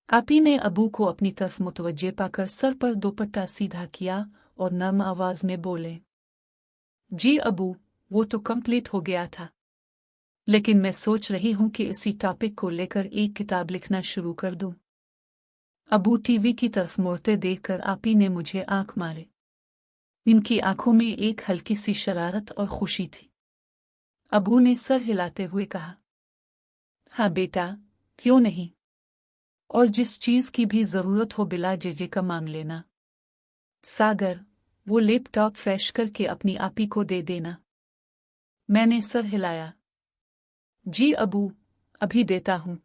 आपी ने अबू को अपनी तरफ मुतवज्जे पाकर सर पर दुपट्टा सीधा किया और नर्म आवाज में बोले, जी अबू, वो तो कंप्लीट हो गया था, लेकिन मैं सोच रही हूं कि इसी टॉपिक को लेकर एक किताब लिखना शुरू कर दूं। अबू टीवी की तरफ मुड़ते देखकर आपी ने मुझे आंख मारे। इनकी आंखों में एक हल्की सी शरारत और खुशी थी। अबू ने सर हिलाते हुए कहा, हाँ बेटा, क्यों नहीं, और जिस चीज की भी जरूरत हो बिला झिझक का मांग लेना। सागर, वो लैपटॉप फ्रेश करके अपनी आपी को दे देना। मैंने सर हिलाया। जी अबू, अभी देता हूं।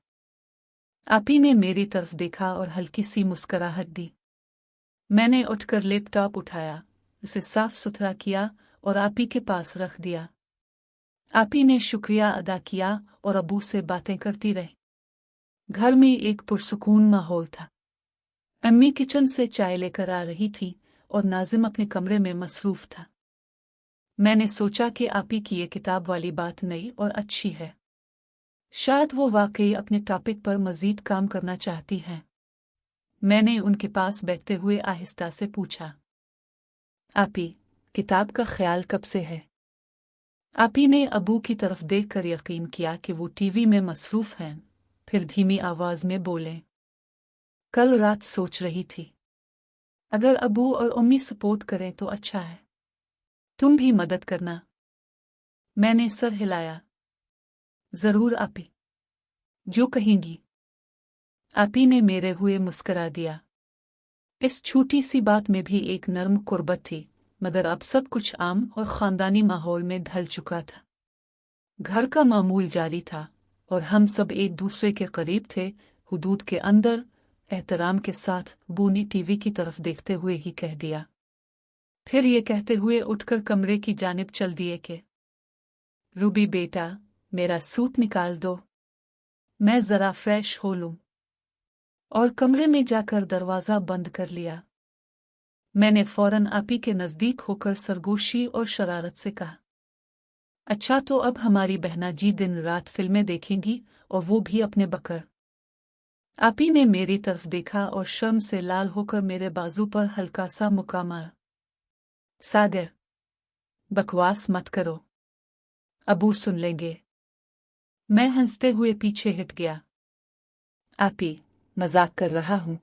आपी ने मेरी तरफ देखा और हल्की सी मुस्कुराहट दी। मैंने उठकर लैपटॉप उठाया, उसे साफ सुथरा किया और आपी के पास रख दिया। आपी ने शुक्रिया अदा किया और अबू से बातें करती रही। घर में एक पुरसुकून माहौल था। अम्मी किचन से चाय लेकर आ रही थी और नाजिम अपने कमरे में मसरूफ था। मैंने सोचा कि आपी की ये किताब वाली बात नई और अच्छी है। शायद वो वाकई अपने टॉपिक पर मजीद काम करना चाहती हैं। मैंने उनके पास बैठते हुए आहिस्ता से पूछा, आपी, किताब का ख्याल कब से है? आपी ने अबू की तरफ देखकर यकीन किया कि वो टीवी में मसरूफ हैं, फिर धीमी आवाज में बोले, कल रात सोच रही थी। अगर अबू और उम्मी सपोर्ट करें तो अच्छा है। तुम भी मदद करना। मैंने सर हिलाया। जरूर आपी, जो कहेंगी। आपी ने मेरे हुए मुस्करा दिया। इस छोटी सी बात में भी एक नर्म कुर्बत थी, मगर अब सब कुछ आम और खानदानी माहौल में ढल चुका था। घर का मामूल जारी था और हम सब एक दूसरे के करीब थे, हुदूद के अंदर। एहतराम के साथ बू ने टीवी की तरफ देखते हुए ही कह दिया। फिर ये कहते हुए उठकर कमरे की जानिब चल दिए कि रूबी बेटा, मेरा सूट निकाल दो, मैं जरा फ्रेश हो लूं। और कमरे में जाकर दरवाजा बंद कर लिया। मैंने फौरन आपी के नजदीक होकर सरगोशी और शरारत से कहा, अच्छा तो अब हमारी बहना जी दिन रात फिल्में देखेंगी, और वो भी अपने बकर। आपी ने मेरी तरफ देखा और शर्म से लाल होकर मेरे बाजू पर हल्का सा मुक्का मारा। सागर, बकवास मत करो, अबू सुन लेंगे। मैं हंसते हुए पीछे हट गया। आपी, मजाक कर रहा हूं।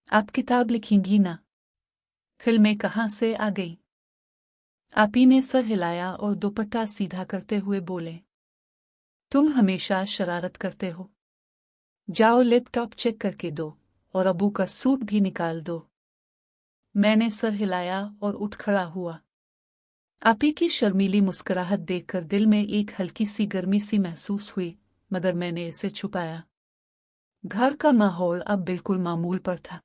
आप किताब लिखेंगी ना? फिल्में कहाँ से आ गई? आपी ने सर हिलाया और दुपट्टा सीधा करते हुए बोले, तुम हमेशा शरारत करते हो। जाओ लैपटॉप चेक करके दो और अबू का सूट भी निकाल दो। मैंने सर हिलाया और उठ खड़ा हुआ। आपी की शर्मीली मुस्कुराहट देखकर दिल में एक हल्की सी गर्मी सी महसूस हुई, मगर मैंने इसे छुपाया। घर का माहौल अब बिल्कुल मामूल पर था।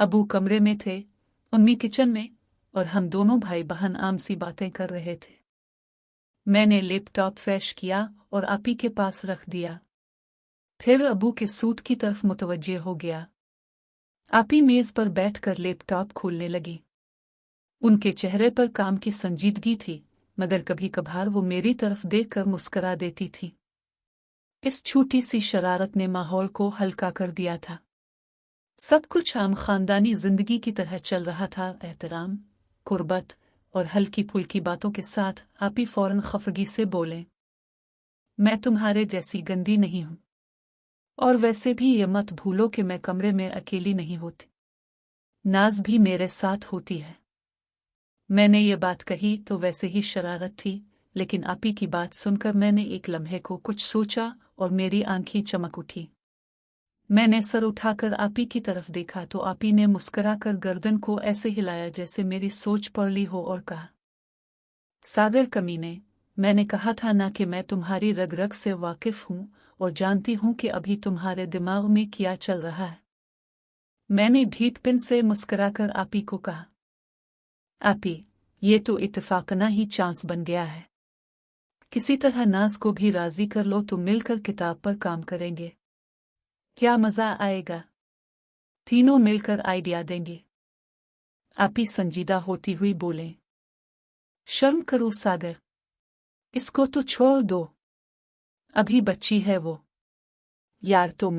अबू कमरे में थे, अम्मी किचन में, और हम दोनों भाई बहन आम सी बातें कर रहे थे। मैंने लैपटॉप फ्रेश किया और आपी के पास रख दिया। फिर अबू के सूट की तरफ मुतवज्जे हो गया। आपी मेज पर बैठकर लैपटॉप खोलने लगी। उनके चेहरे पर काम की संजीदगी थी, मगर कभी कभार वो मेरी तरफ देखकर मुस्कुरा देती थी। इस छोटी सी शरारत ने माहौल को हल्का कर दिया था। सब कुछ आम खानदानी जिंदगी की तरह चल रहा था। एहतराम, कुर्बत और हल्की फुल्की बातों के साथ आपी फौरन खफगी से बोले, मैं तुम्हारे जैसी गंदी नहीं हूं, और वैसे भी ये मत भूलो कि मैं कमरे में अकेली नहीं होती। नाज भी मेरे साथ होती है। मैंने ये बात कही तो वैसे ही शरारत थी, लेकिन आपी की बात सुनकर मैंने एक लम्हे को कुछ सोचा और मेरी आंखें चमक उठी। मैंने सर उठाकर आपी की तरफ देखा तो आपी ने मुस्कुराकर गर्दन को ऐसे हिलाया जैसे मेरी सोच पढ़ ली हो और कहा, सागर कमीने, मैंने कहा था ना कि मैं तुम्हारी रग रग से वाकिफ हूं और जानती हूं कि अभी तुम्हारे दिमाग में क्या चल रहा है। मैंने ढीठपिन से मुस्कुराकर आपी को कहा, आपी, ये तो इत्तेफाकना ही चांस बन गया है। किसी तरह नाज को भी राजी कर लो तो मिलकर किताब पर काम करेंगे। क्या मजा आएगा। तीनों मिलकर आइडिया देंगे। आपी संजीदा होती हुई बोले, शर्म करो सागर, इसको तो छोड़ दो, अभी बच्ची है वो। यार तो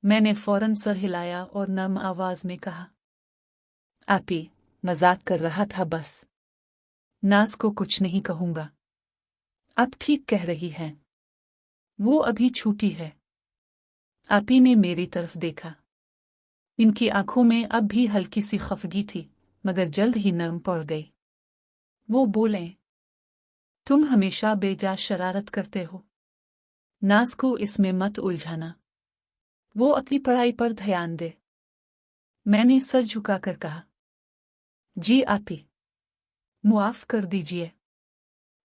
मैंने फौरन सर हिलाया और नम आवाज में कहा, आपी, मजाक कर रहा था बस। नाज को कुछ नहीं कहूंगा। आप ठीक कह रही हैं, वो अभी छूटी है। आपी ने मेरी तरफ देखा। इनकी आंखों में अब भी हल्की सी खफगी थी, मगर जल्द ही नरम पड़ गई। वो बोले, तुम हमेशा बेजा शरारत करते हो। नाज को इसमें मत उलझाना, वो अपनी पढ़ाई पर ध्यान दे। मैंने सर झुकाकर कहा, जी आपी, मुआफ कर दीजिए।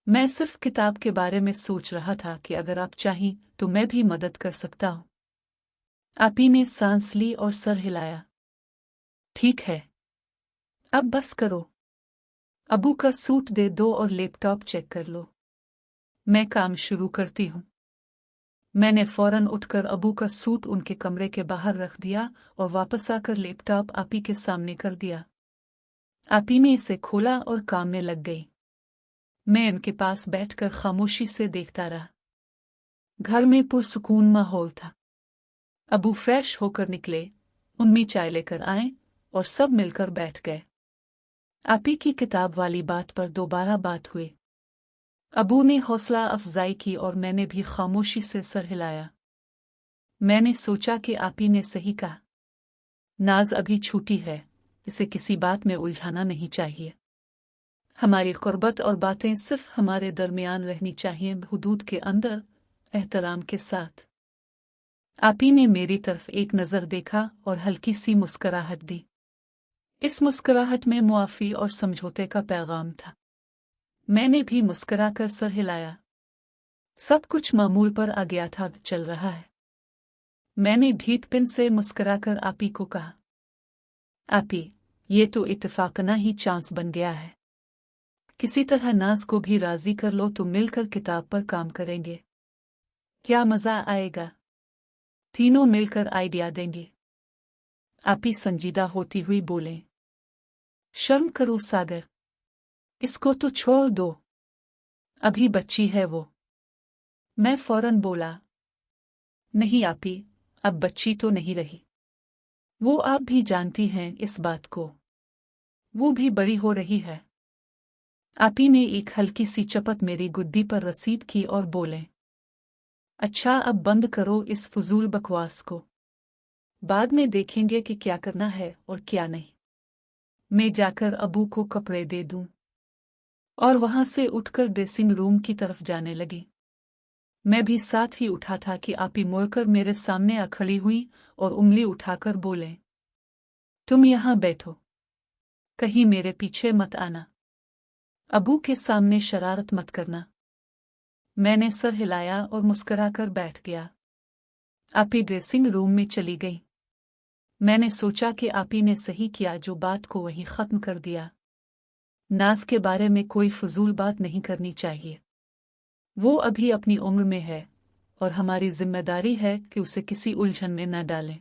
मैं सिर्फ किताब के बारे में सोच रहा था कि अगर आप चाहीं तो मैं भी मदद कर सकता हूं। आपी ने सांस ली और सर हिलाया। ठीक है, अब बस करो। अबू का सूट दे दो और लैपटॉप चेक कर लो। मैं काम शुरू करती हूं। मैंने फौरन उठकर अबू का सूट उनके कमरे के बाहर रख दिया और वापस आकर लैपटॉप आपी के सामने कर दिया। आपी ने इसे खोला और काम में लग गई। मैं इनके पास बैठकर खामोशी से देखता रहा। घर में पुरसुकून माहौल था। अबू फ्रेश होकर निकले, उम्मी चाय लेकर आए और सब मिलकर बैठ गए। आपी की किताब वाली बात पर दोबारा बात हुई। अबू ने हौसला अफजाई की और मैंने भी खामोशी से सर हिलाया। मैंने सोचा कि आपी ने सही कहा। नाज अभी छूटी है, इसे किसी बात में उलझाना नहीं चाहिए। हमारी कुर्बत और बातें सिर्फ हमारे दरमियान रहनी चाहिए, हुदूद के अंदर, एहतराम के साथ। आपी ने मेरी तरफ एक नज़र देखा और हल्की सी मुस्कुराहट दी। इस मुस्कुराहट में मुआफ़ी और समझौते का पैगाम था। मैंने भी मुस्कुराकर सर हिलाया। सब कुछ मामूल पर आ गया था, चल रहा है। मैंने ढीठपिन से मुस्कुराकर आपी को कहा, आपी, ये तो इत्तेफाकना ही चांस बन गया है। किसी तरह नाज को भी राजी कर लो तो मिलकर किताब पर काम करेंगे। क्या मजा आएगा। तीनों मिलकर आइडिया देंगे। आपी संजीदा होती हुई बोले, शर्म करो सागर, इसको तो छोड़ दो, अभी बच्ची है वो। मैं फौरन बोला, नहीं आपी, अब बच्ची तो नहीं रही। वो आप भी जानती हैं इस बात को, वो भी बड़ी हो रही है। आपी ने एक हल्की सी चपत मेरी गुद्दी पर रसीद की और बोले, अच्छा अब बंद करो इस फजूल बकवास को, बाद में देखेंगे कि क्या करना है और क्या नहीं। मैं जाकर अबू को कपड़े दे दूं। और वहां से उठकर ड्रेसिंग रूम की तरफ जाने लगी। मैं भी साथ ही उठा था कि आपी मुड़कर मेरे सामने आ खड़ी हुई और उंगली उठाकर बोले, तुम यहां बैठो, कहीं मेरे पीछे मत आना। अबू के सामने शरारत मत करना। मैंने सर हिलाया और मुस्कुराकर बैठ गया। आपी ड्रेसिंग रूम में चली गई। मैंने सोचा कि आपी ने सही किया जो बात को वहीं खत्म कर दिया। नाज के बारे में कोई फजूल बात नहीं करनी चाहिए। वो अभी अपनी उम्र में है और हमारी जिम्मेदारी है कि उसे किसी उलझन में न डालें।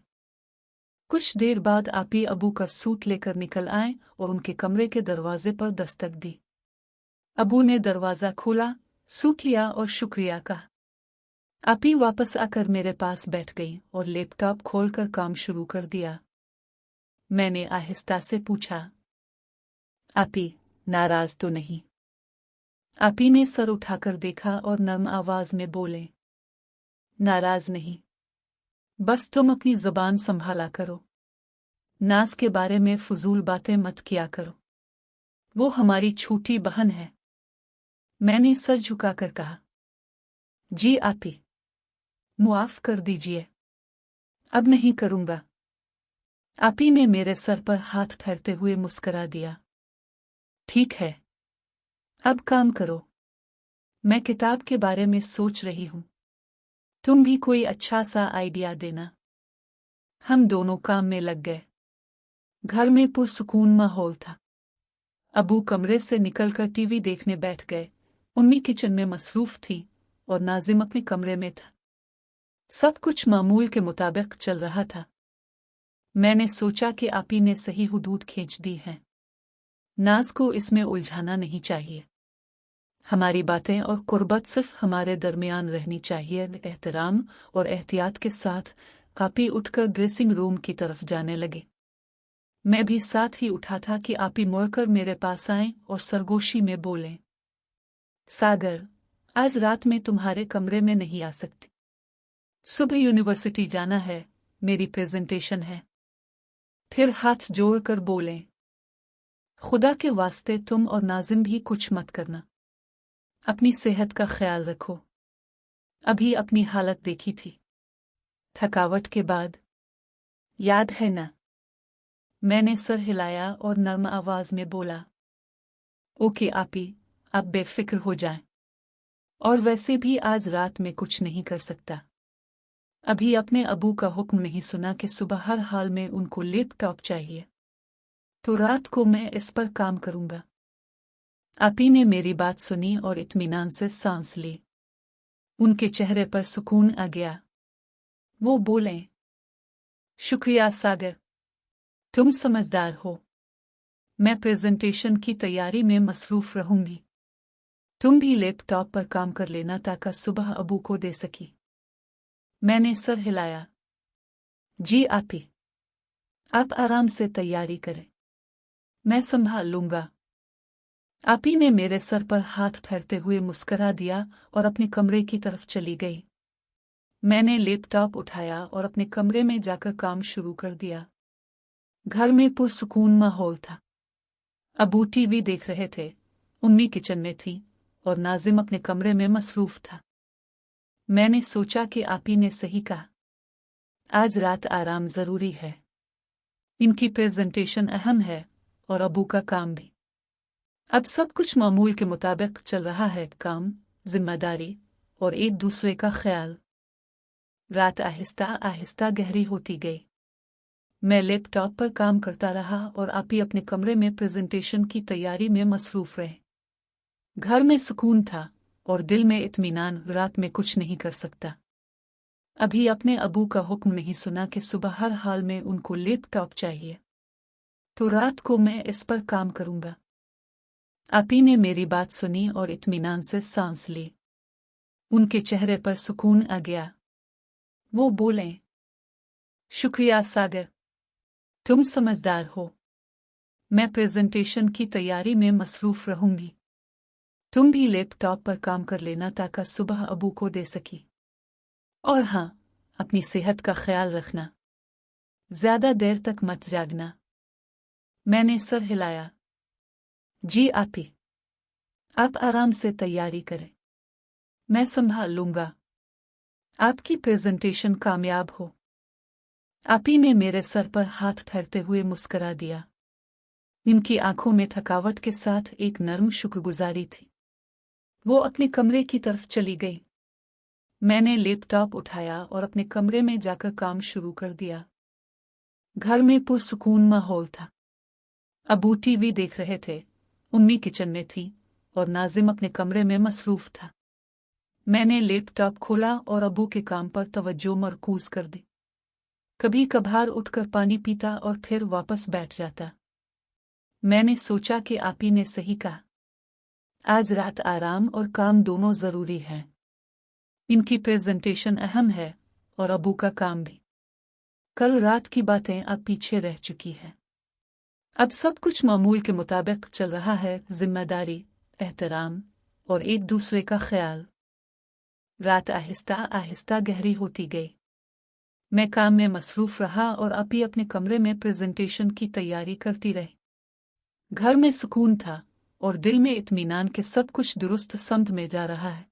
कुछ देर बाद आपी अबू का सूट लेकर निकल आए और उनके कमरे के दरवाजे पर दस्तक दी। अबू ने दरवाजा खोला, सूट लिया और शुक्रिया कहा। आपी वापस आकर मेरे पास बैठ गई और लैपटॉप खोलकर काम शुरू कर दिया। मैंने आहिस्ता से पूछा, आपी, नाराज तो नहीं? आपी ने सर उठाकर देखा और नर्म आवाज में बोले, नाराज नहीं, बस तुम अपनी जुबान संभाला करो। नाज के बारे में फजूल बातें मत किया करो, वो हमारी छोटी बहन है। मैंने सर झुकाकर कहा, जी आपी, मुआफ कर दीजिए, अब नहीं करूंगा। आपी ने मेरे सर पर हाथ फेरते हुए मुस्कुरा दिया। ठीक है, अब काम करो। मैं किताब के बारे में सोच रही हूं, तुम भी कोई अच्छा सा आइडिया देना। हम दोनों काम में लग गए। घर में पुरसुकून माहौल था। अबू कमरे से निकलकर टीवी देखने बैठ गए। उम्मी किचन में मसरूफ थी और नाजिम अपने कमरे में था। सब कुछ मामूल के मुताबिक चल रहा था। मैंने सोचा कि आपी ने सही हुदूद खींच दी है। नाज को इसमें उलझाना नहीं चाहिए। हमारी बातें और कुर्बत सिर्फ हमारे दरमियान रहनी चाहिए, एहतराम और एहतियात के साथ। आपी उठकर ड्रेसिंग रूम की तरफ जाने लगे। मैं भी साथ ही उठा था कि आपी मुड़कर मेरे पास आए और सरगोशी में बोले, सागर, आज रात में तुम्हारे कमरे में नहीं आ सकती। सुबह यूनिवर्सिटी जाना है, मेरी प्रेजेंटेशन है। फिर हाथ जोड़कर बोले, खुदा के वास्ते तुम और नाजिम भी कुछ मत करना। अपनी सेहत का ख्याल रखो। अभी अपनी हालत देखी थी, थकावट के बाद, याद है ना? मैंने सर हिलाया और नर्म आवाज में बोला, ओके आपी, आप बेफिक्र हो जाएं। और वैसे भी आज रात में कुछ नहीं कर सकता। अभी अपने अबू का हुक्म नहीं सुना कि सुबह हर हाल में उनको लैपटॉप चाहिए, तो रात को मैं इस पर काम करूंगा। आपी ने मेरी बात सुनी और इत्मीनान से सांस ली। उनके चेहरे पर सुकून आ गया। वो बोले, शुक्रिया सागर, तुम समझदार हो। मैं प्रेजेंटेशन की तैयारी में मसरूफ रहूंगी। तुम भी लैपटॉप पर काम कर लेना ताकि सुबह अबू को दे सकी। मैंने सर हिलाया। जी आपी, आप आराम से तैयारी करें, मैं संभाल लूंगा। आपी ने मेरे सर पर हाथ फेरते हुए मुस्कुरा दिया और अपने कमरे की तरफ चली गई। मैंने लैपटॉप उठाया और अपने कमरे में जाकर काम शुरू कर दिया। घर में पुरसुकून माहौल था। अबू टीवी देख रहे थे, उम्मी किचन में थी और नाजिम अपने कमरे में मसरूफ था। मैंने सोचा कि आपी ने सही कहा, आज रात आराम जरूरी है। इनकी प्रेजेंटेशन अहम है और अबू का काम भी। अब सब कुछ मामूल के मुताबिक चल रहा है, काम, जिम्मेदारी और एक दूसरे का ख्याल। रात आहिस्ता आहिस्ता गहरी होती गई। मैं लैपटॉप पर काम करता रहा और आपी अपने कमरे में प्रेजेंटेशन की तैयारी में मसरूफ रहे। घर में सुकून था और दिल में इत्मीनान, रात में कुछ नहीं कर सकता। अभी अपने अबू का हुक्म नहीं सुना कि सुबह हर हाल में उनको लैपटॉप चाहिए, तो रात को मैं इस पर काम करूंगा। आपी ने मेरी बात सुनी और इत्मीनान से सांस ली। उनके चेहरे पर सुकून आ गया। वो बोले, शुक्रिया सागर, तुम समझदार हो। मैं प्रेजेंटेशन की तैयारी में मसरूफ रहूंगी। तुम भी लैपटॉप पर काम कर लेना ताकि सुबह अबू को दे सकी। और हाँ, अपनी सेहत का ख्याल रखना। ज्यादा देर तक मत जागना। मैंने सर हिलाया। जी आपी, आप आराम से तैयारी करें, मैं संभाल लूंगा। आपकी प्रेजेंटेशन कामयाब हो। आपी ने मेरे सर पर हाथ फेरते हुए मुस्कुरा दिया। इनकी आंखों में थकावट के साथ एक नर्म शुक्रगुजारी थी। वो अपने कमरे की तरफ चली गई। मैंने लैपटॉप उठाया और अपने कमरे में जाकर काम शुरू कर दिया। घर में पुरसुकून माहौल था। अबू टीवी देख रहे थे, उम्मी किचन में थी और नाजिम अपने कमरे में मसरूफ था। मैंने लैपटॉप खोला और अबू के काम पर तवज्जो मरकूज कर दी। कभी कभार उठकर पानी पीता और फिर वापस बैठ जाता। मैंने सोचा कि आपी ने सही कहा, आज रात आराम और काम दोनों जरूरी हैं। इनकी प्रेजेंटेशन अहम है और अबू का काम भी। कल रात की बातें अब पीछे रह चुकी हैं। अब सब कुछ मामूल के मुताबिक चल रहा है, जिम्मेदारी, एहतराम और एक दूसरे का ख्याल। रात आहिस्ता आहिस्ता गहरी होती गई। मैं काम में मसरूफ रहा और आपी अपने कमरे में प्रेजेंटेशन की तैयारी करती रही। घर में सुकून था और दिल में इत्मीनान के सब कुछ दुरुस्त समत में जा रहा है।